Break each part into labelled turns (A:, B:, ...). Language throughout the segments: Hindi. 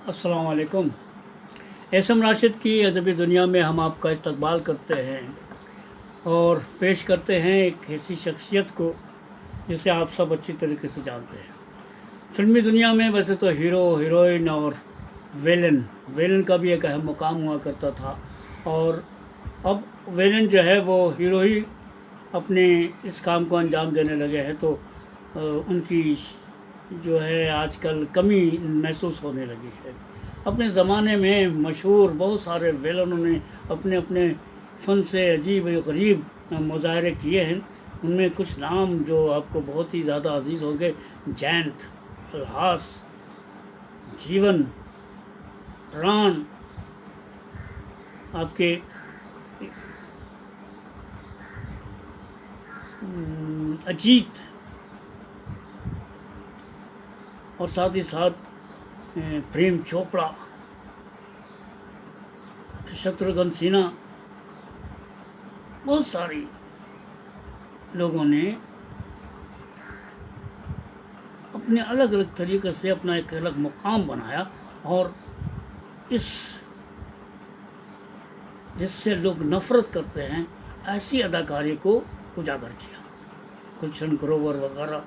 A: अस्सलाम वालेकुम। एसएम राशिद की अदबी दुनिया में हम आपका इस्तकबाल करते हैं और पेश करते हैं एक ऐसी शख्सियत को जिसे आप सब अच्छी तरीके से जानते हैं। फिल्मी दुनिया में वैसे तो हीरो, हीरोइन और विलन का भी एक अहम मुकाम हुआ करता था, और अब विलन जो है वो हीरो ही अपने इस काम को अंजाम देने लगे हैं, तो उनकी जो है आजकल कमी महसूस होने लगी है। अपने ज़माने में मशहूर बहुत सारे विलनों ने अपने अपने फ़न से अजीब व गरीब मुजाहरे किए हैं। उनमें कुछ नाम जो आपको बहुत ही ज़्यादा अजीज़ होंगे: जयंत, अल्हास, जीवन, प्राण, आपके अजीत, और साथ ही साथ प्रेम चोपड़ा, शत्रुघ्न सिन्हा, बहुत सारी लोगों ने अपने अलग अलग तरीक़े से अपना एक अलग मुकाम बनाया और इस जिससे लोग नफ़रत करते हैं ऐसी अदाकारी को उजागर किया। गुलशन ग्रोवर वगैरह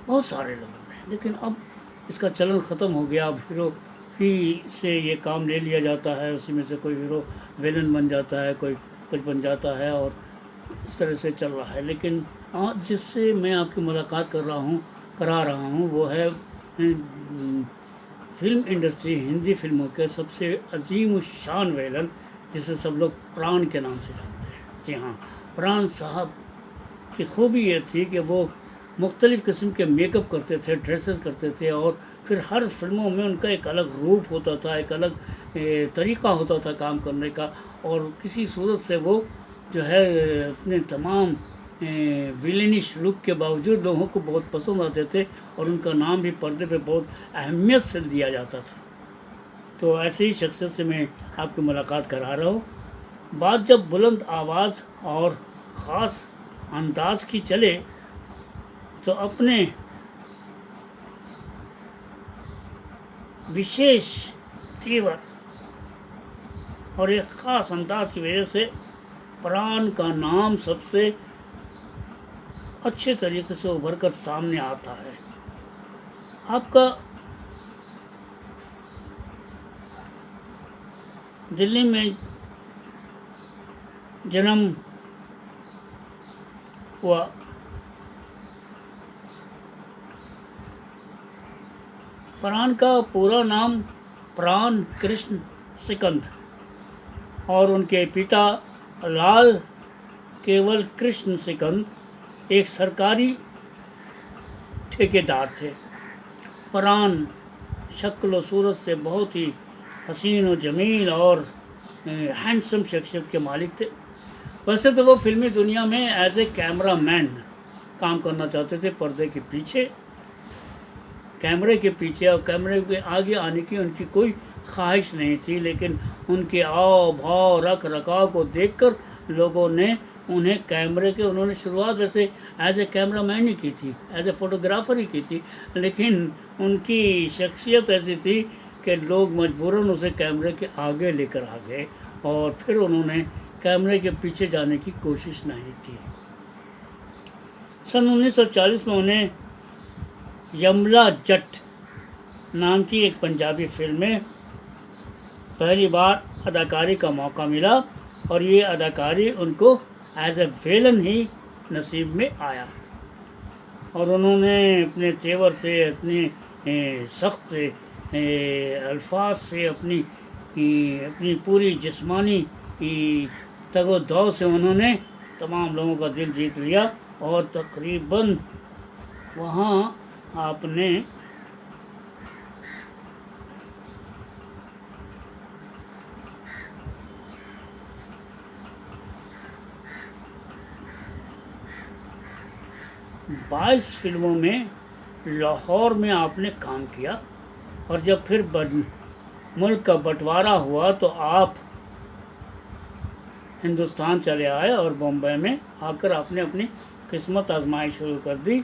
A: बहुत सारे लोगों ने, लेकिन अब इसका चलन ख़त्म हो गया। अब हीरो ही से ये काम ले लिया जाता है, उसी में से कोई हीरो विलन बन जाता है, कोई कुछ बन जाता है, और इस तरह से चल रहा है। लेकिन आज जिससे मैं आपकी मुलाकात करा रहा हूँ वो है फिल्म इंडस्ट्री, हिंदी फिल्मों के सबसे अजीम शान विलन, जिसे सब लोग प्राण के नाम से जानते हैं। जी हाँ, प्राण साहब की खूबी ये थी कि वो मुख्तलिफ़ किस्म के मेकअप करते थे, ड्रेसेस करते थे, और फिर हर फिल्मों में उनका एक अलग रूप होता था, एक अलग तरीक़ा होता था काम करने का, और किसी सूरत से वो जो है अपने तमाम विलेनिश लुक के बावजूद लोगों को बहुत पसंद आते थे, और उनका नाम भी पर्दे पे बहुत अहमियत से दिया जाता था। तो ऐसे ही शख्सियत से मैं आपकी मुलाकात करा रहा हूँ। बात जब बुलंद आवाज़ और ख़ास अंदाज की चले तो अपने विशेष तेवर और एक ख़ास अंदाज की वजह से प्राण का नाम सबसे अच्छे तरीके से उभर कर सामने आता है। आपका दिल्ली में जन्म हुआ। प्राण का पूरा नाम प्राण कृष्ण सिकंद, और उनके पिता लाल केवल कृष्ण सिकंद एक सरकारी ठेकेदार थे। प्राण शक्ल व सूरत से बहुत ही हसीन व जमील और हैंडसम शख्सियत के मालिक थे। वैसे तो वो फिल्मी दुनिया में एज ए कैमरा मैन काम करना चाहते थे, पर्दे के पीछे, कैमरे के पीछे, और कैमरे के आगे आने की उनकी कोई ख्वाहिश नहीं थी। लेकिन उनके आओ भाव रख रखाव को देखकर लोगों ने उन्हें उन्होंने शुरुआत वैसे एज ए कैमरा मैन ही की थी, एज ए फ़ोटोग्राफ़र ही की थी, लेकिन उनकी शख्सियत ऐसी थी कि लोग मजबूरन उसे कैमरे के आगे लेकर आ गए, और फिर उन्होंने कैमरे के पीछे जाने की कोशिश नहीं की। सन 1940 में उन्हें यमला जट नाम की एक पंजाबी फिल्म में पहली बार अदाकारी का मौका मिला, और ये अदाकारी उनको एज ए विलन ही नसीब में आया, और उन्होंने अपने तेवर से, अपने सख्त अल्फाज से, अपनी पूरी जिस्मानी तगो-दो से उन्होंने तमाम लोगों का दिल जीत लिया, और तकरीबन वहाँ आपने बाईस फिल्मों में लाहौर में आपने काम किया, और जब फिर मुल्क का बंटवारा हुआ तो आप हिंदुस्तान चले आए, और बॉम्बे में आकर आपने अपनी किस्मत आजमाई शुरू कर दी।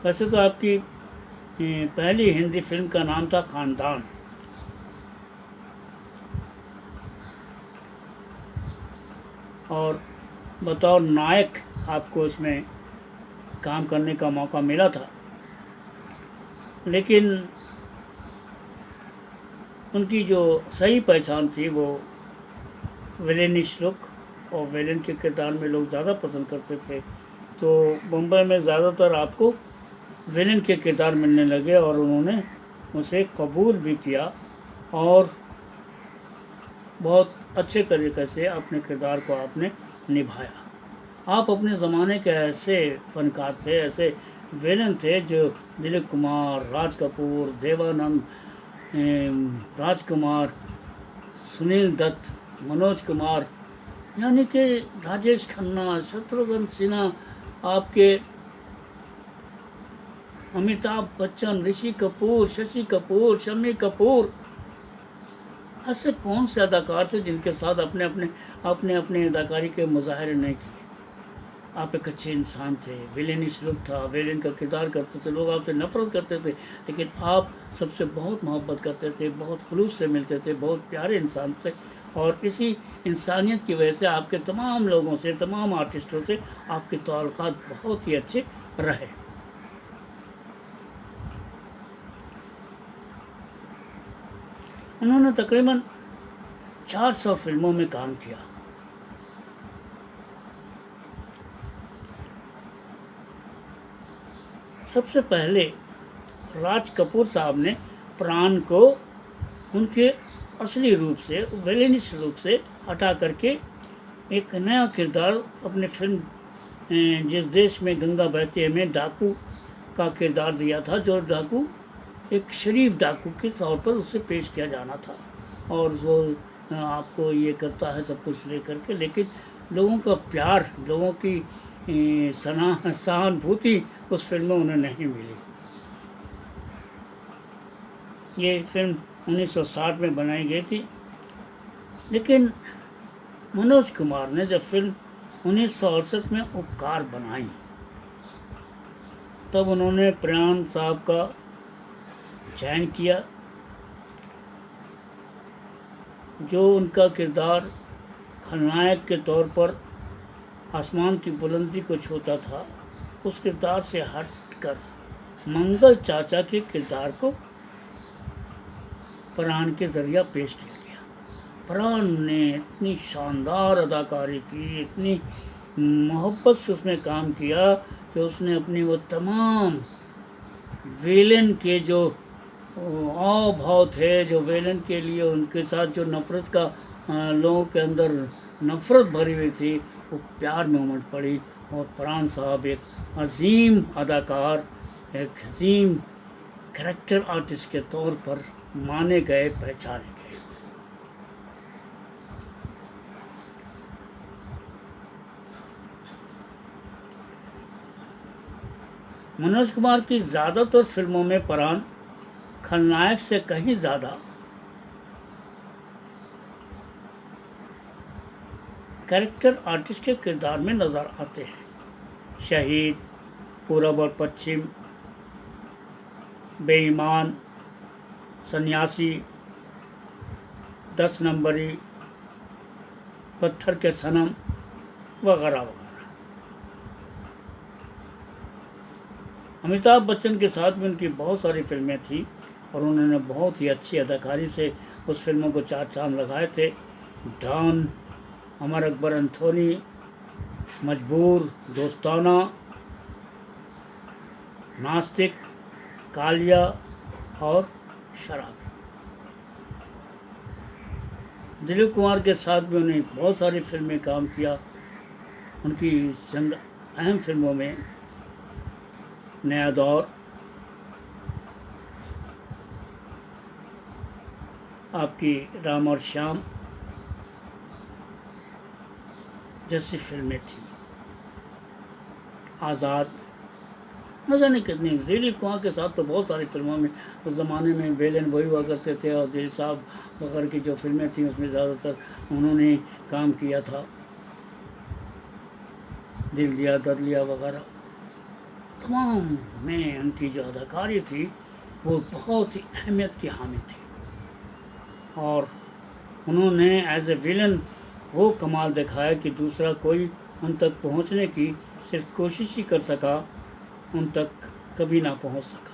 A: वैसे तो आपकी पहली हिंदी फिल्म का नाम था खानदान। और बतौर नायक आपको इसमें काम करने का मौका मिला था, लेकिन उनकी जो सही पहचान थी वो विलेनिश लुक और विलेन के किरदार में लोग ज़्यादा पसंद करते थे। तो मुंबई में ज़्यादातर आपको विलेन के किरदार मिलने लगे और उन्होंने उसे कबूल भी किया और बहुत अच्छे तरीके से अपने किरदार को आपने निभाया। आप अपने ज़माने के ऐसे फ़नकार थे, ऐसे विलेन थे जो दिलीप कुमार, राज कपूर, देवानंद, राजकुमार, सुनील दत्त, मनोज कुमार, यानी कि राजेश खन्ना, शत्रुघ्न सिन्हा, आपके अमिताभ बच्चन, ऋषि कपूर, शशि कपूर, शम्मी कपूर, ऐसे कौन से अदाकार थे जिनके साथ अपने अदाकारी के मुजाहरे नहीं किए। आप एक अच्छे इंसान थे, विलेनिश लुक था, विलेन का किरदार करते थे, लोग आपसे नफरत करते थे, लेकिन आप सबसे बहुत मोहब्बत करते थे, बहुत खुलूस से मिलते थे, बहुत प्यारे इंसान थे। और इसी इंसानियत की वजह से आपके तमाम लोगों से, तमाम आर्टिस्टों से आपके ताल्लुकात बहुत ही अच्छे रहे। उन्होंने तकरीबन 400 फिल्मों में काम किया। सबसे पहले राज कपूर साहब ने प्राण को उनके असली रूप से, विलेनिश रूप से हटा करके एक नया किरदार अपने फिल्म जिस देश में गंगा बहती है में डाकू का किरदार दिया था, जो डाकू एक शरीफ डाकू के तौर पर उससे पेश किया जाना था। और वो आपको ये करता है सब कुछ लेकर के, लेकिन लोगों का प्यार, लोगों की सहानुभूति उस फिल्म में उन्हें नहीं मिली। ये फिल्म 1960 में बनाई गई थी, लेकिन मनोज कुमार ने जब फिल्म 1968 में उपकार बनाई, तब उन्होंने प्राण साहब का चयन किया, जो उनका किरदार खलनायक के तौर पर आसमान की बुलंदी को छूता था। उस किरदार से हटकर मंगल चाचा के किरदार को प्राण के ज़रिया पेश किया गया। प्राण ने इतनी शानदार अदाकारी की, इतनी मोहब्बत से उसमें काम किया कि उसने अपनी वो तमाम विलेन के जो आव भाव थे, जो विलेन के लिए उनके साथ जो नफ़रत का लोगों के अंदर नफ़रत भरी हुई थी, वो प्यार में उमड़ पड़ी। और प्राण साहब एक अजीम अदाकार, एक अजीम कैरेक्टर आर्टिस्ट के तौर पर माने गए, पहचाने गए। मनोज कुमार की ज़्यादातर फिल्मों में प्राण खलनायक से कहीं ज़्यादा कैरेक्टर आर्टिस्ट के किरदार में नज़र आते हैं। शहीद, पूरब और पश्चिम, बेईमान, सन्यासी, 10 नंबरी, पत्थर के सनम वगैरह वगैरह। अमिताभ बच्चन के साथ में उनकी बहुत सारी फिल्में थी और उन्होंने बहुत ही अच्छी अदाकारी से उस फिल्मों को 4 चांद लगाए थे। डॉन, अमर अकबर एंथोनी, मजबूर, दोस्ताना, नास्तिक, कालिया और शराबी। दिलीप कुमार के साथ भी उन्हें बहुत सारी फिल्में काम किया। उनकी चंद अहम फिल्मों में नया दौर, आपकी राम और श्याम जैसी फिल्में थी, आज़ाद, न जाने कितनी। दिलीप कुमार के साथ तो बहुत सारी फिल्मों में उस ज़माने में विलेन वही हुआ करते थे और दिलीप साहब वगैरह की जो फिल्में थी उसमें ज़्यादातर उन्होंने काम किया था, दिल दिया दर लिया वगैरह। तमाम में उनकी जो अदाकारी थी वो बहुत ही अहमियत की हामिल थी, और उन्होंने एज ए विलन वो कमाल दिखाया कि दूसरा कोई उन तक पहुंचने की सिर्फ कोशिश ही कर सका, उन तक कभी ना पहुंच सका।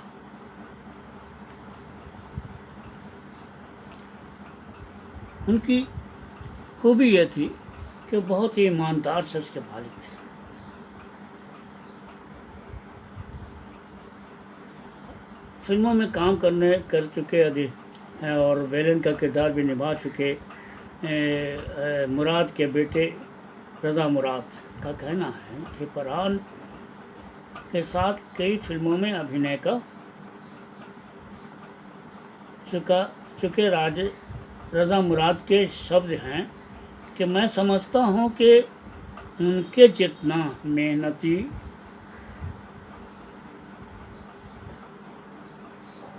A: उनकी खूबी यह थी कि बहुत ही ईमानदार शख्स के मालिक थे। फिल्मों में काम कर चुके हैं और विलेन का किरदार भी निभा चुके मुराद के बेटे रज़ा मुराद का कहना है कि फरहान के साथ कई फिल्मों में अभिनय का चुके रज़ा मुराद के शब्द हैं कि मैं समझता हूँ कि उनके जितना मेहनती,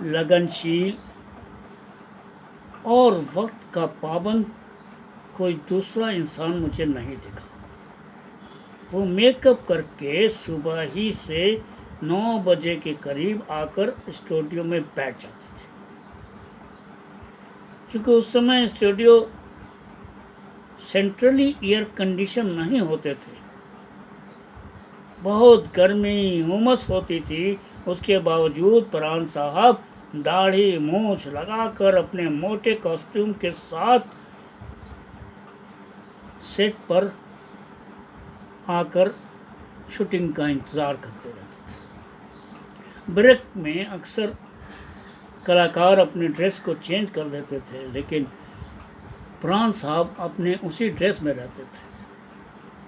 A: लगनशील और वक्त का पाबंद कोई दूसरा इंसान मुझे नहीं दिखा। वो मेकअप करके सुबह ही से 9 बजे के करीब आकर स्टूडियो में बैठ जाते थे, क्योंकि उस समय स्टूडियो सेंट्रली एयर कंडीशन नहीं होते थे, बहुत गर्मी उमस होती थी। उसके बावजूद फरहान साहब दाढ़ी मूंछ लगाकर अपने मोटे कॉस्ट्यूम के साथ सेट पर आकर शूटिंग का इंतज़ार करते रहते थे। ब्रेक में अक्सर कलाकार अपने ड्रेस को चेंज कर लेते थे, लेकिन फरहान साहब अपने उसी ड्रेस में रहते थे।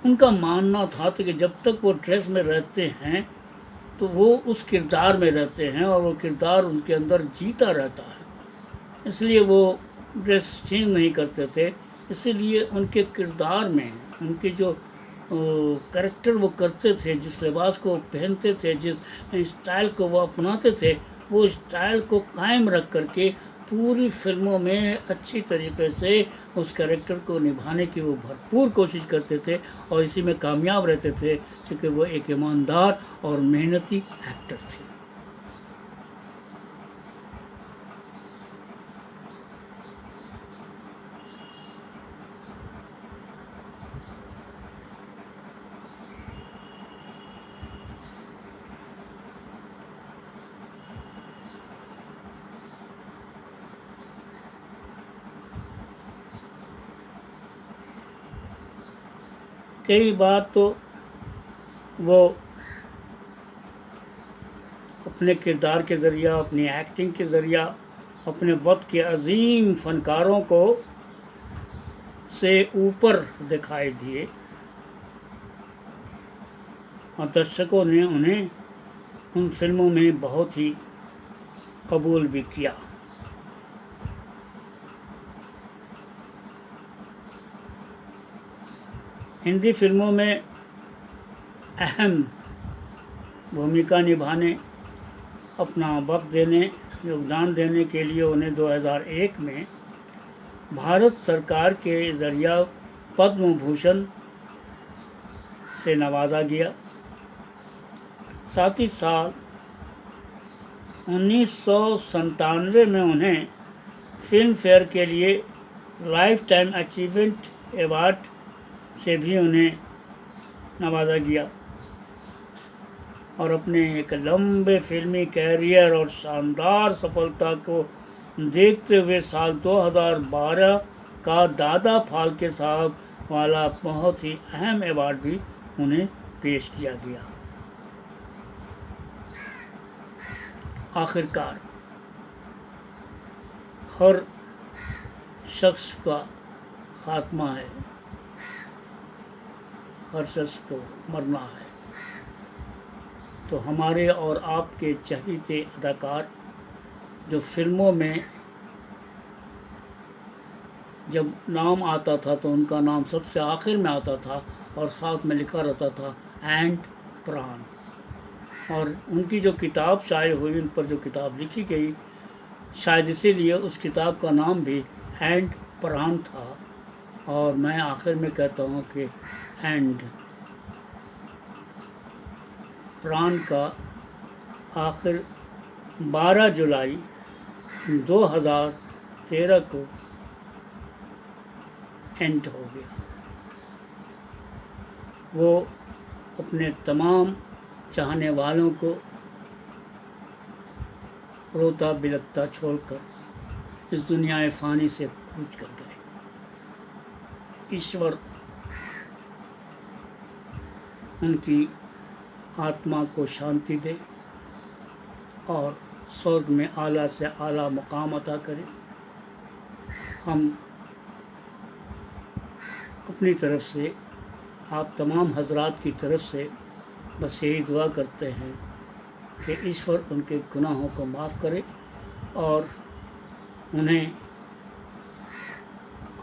A: उनका मानना था कि जब तक वो ड्रेस में रहते हैं तो वो उस किरदार में रहते हैं और वो किरदार उनके अंदर जीता रहता है, इसलिए वो ड्रेस चेंज नहीं करते थे। इसीलिए उनके किरदार में उनके जो कैरेक्टर वो करते थे, जिस लिबास को पहनते थे, जिस स्टाइल को वो अपनाते थे, वो स्टाइल को कायम रख करके पूरी फिल्मों में अच्छी तरीके से उस कैरेक्टर को निभाने की वो भरपूर कोशिश करते थे और इसी में कामयाब रहते थे, क्योंकि वो एक ईमानदार और मेहनती एक्टर थे। कई बार तो वो अपने किरदार के ज़रिया, अपनी एक्टिंग के ज़रिया अपने वक्त के अजीम फ़नकारों को से ऊपर दिखाई दिए और दर्शकों ने उन्हें उन फिल्मों में बहुत ही कबूल भी किया। हिंदी फिल्मों में अहम भूमिका निभाने, अपना वक्त देने, योगदान देने के लिए उन्हें 2001 में भारत सरकार के ज़रिया पद्म भूषण से नवाजा गया। साथ ही साल 1997 में उन्हें फिल्म फेयर के लिए लाइफ टाइम अचीवमेंट अवार्ड से भी उन्हें नवाजा गया और अपने एक लंबे फिल्मी कैरियर और शानदार सफलता को देखते हुए साल 2012 का दादा फाल्के साहब वाला बहुत ही अहम अवार्ड भी उन्हें पेश किया गया। आखिरकार हर शख्स का खात्मा है, हर शख्स को मरना है। तो हमारे और आपके चहीते अदाकार जो फिल्मों में जब नाम आता था तो उनका नाम सबसे आखिर में आता था और साथ में लिखा रहता था एंड फरहान, और उनकी जो किताब शाये हुई, उन पर जो किताब लिखी गई, शायद इसीलिए उस किताब का नाम भी एंड फरहान था। और मैं आखिर में कहता हूँ कि एंड फरहान का आखिर 12 जुलाई 2013 को एंड हो गया। वो अपने तमाम चाहने वालों को रोता बिलखता छोड़कर इस दुनिया फ़ानी से कूच कर गए। ईश्वर उनकी आत्मा को शांति दे और स्वर्ग में आला से आला मुकाम अता करे। हम अपनी तरफ से, आप तमाम हजरात की तरफ से बस यही दुआ करते हैं कि ईश्वर उनके गुनाहों को माफ़ करे और उन्हें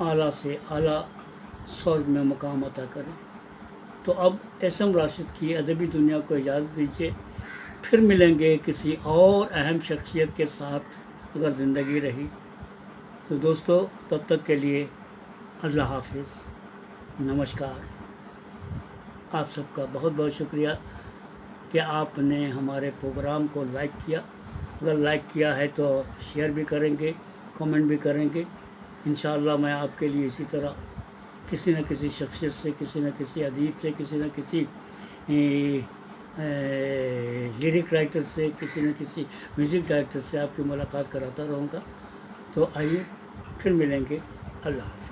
A: आला से आला स्वर्ग में मुकाम अता करे। तो अब एसएम राशिद की अदबी दुनिया को इजाज़त दीजिए। फिर मिलेंगे किसी और अहम शख्सियत के साथ अगर ज़िंदगी रही तो। दोस्तों, तब तक के लिए अल्लाह हाफिज़, नमस्कार। आप सबका बहुत बहुत शुक्रिया कि आपने हमारे प्रोग्राम को लाइक किया। अगर लाइक किया है तो शेयर भी करेंगे, कमेंट भी करेंगे। इंशाअल्लाह मैं आपके लिए इसी तरह किसी न किसी शख्सियत से, किसी न किसी अदीब से, किसी न किसी लिरिक राइटर से, किसी न किसी म्यूज़िक डायरेक्टर से आपकी मुलाकात कराता रहूँगा। तो आइए फिर मिलेंगे। अल्लाह हाफ़िज़।